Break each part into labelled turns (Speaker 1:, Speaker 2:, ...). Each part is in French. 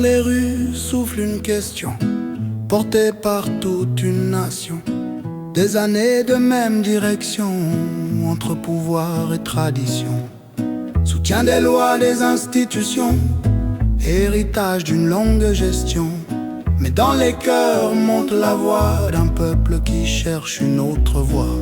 Speaker 1: les rues souffle une question, portée par toute une nation. Des années de même direction, entre pouvoir et tradition. Soutien des lois, des institutions, héritage d'une longue gestion. Mais dans les cœurs monte la voix d'un peuple qui cherche une autre voie.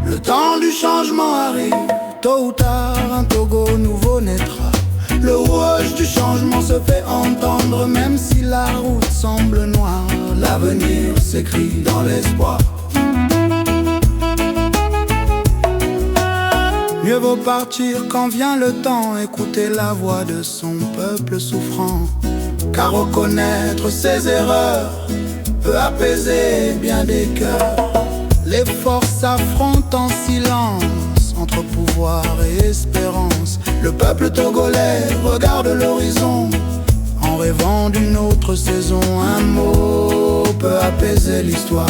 Speaker 1: Le temps du changement arrive, tôt ou tard un Togo nouveau naîtra. Le rouage du changement se fait entendre, même si la route semble noire. L'avenir s'écrit dans l'espoir. Mieux vaut partir quand vient le temps, écouter la voix de son peuple souffrant. Car reconnaître ses erreurs peut apaiser bien des cœurs. Les forces s'affrontent en silence, entre pouvoir et espérance. Le peuple togolais regarde l'horizon, en rêvant d'une autre saison. Un mot peut apaiser l'histoire,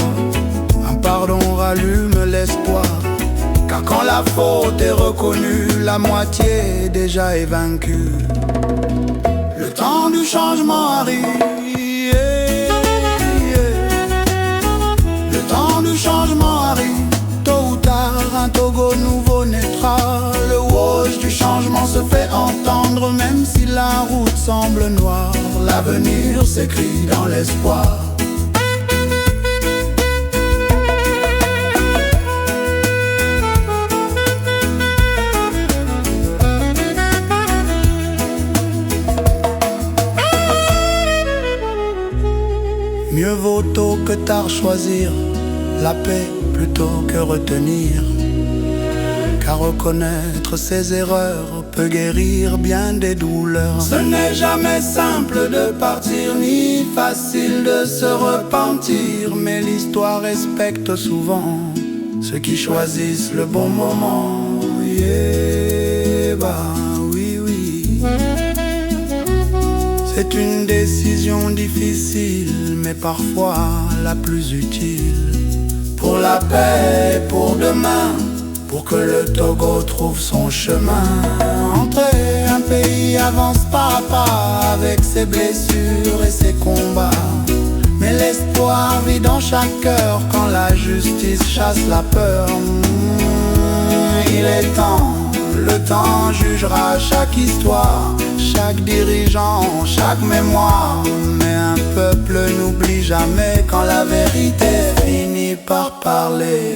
Speaker 1: un pardon rallume l'espoir. Car quand la faute est reconnue, la moitié déjà est vaincue. Le temps du changement arrive, le temps du changement arrive. Tôt ou tard un Togo nouveau naîtra. Le wouage du changement se fait entendre, même si la route semble noire. L'avenir s'écrit dans l'espoir. Mieux vaut tôt que tard choisir la paix plutôt que retenir. Car reconnaître ses erreurs peut guérir bien des douleurs. Ce n'est jamais simple de partir, ni facile de se repentir. Mais l'histoire respecte souvent ceux qui choisissent le bon moment. Oui, oui. C'est une décision difficile, mais parfois la plus utile. Pour la paix, pour demain, pour que le Togo trouve son chemin. Entrer un pays avance pas à pas, avec ses blessures et ses combats. Mais l'espoir vit dans chaque cœur, quand la justice chasse la peur. Il est temps, le temps jugera chaque histoire, chaque dirigeant, chaque mémoire. Mais un peuple n'oublie jamais quand la vérité finit par parler.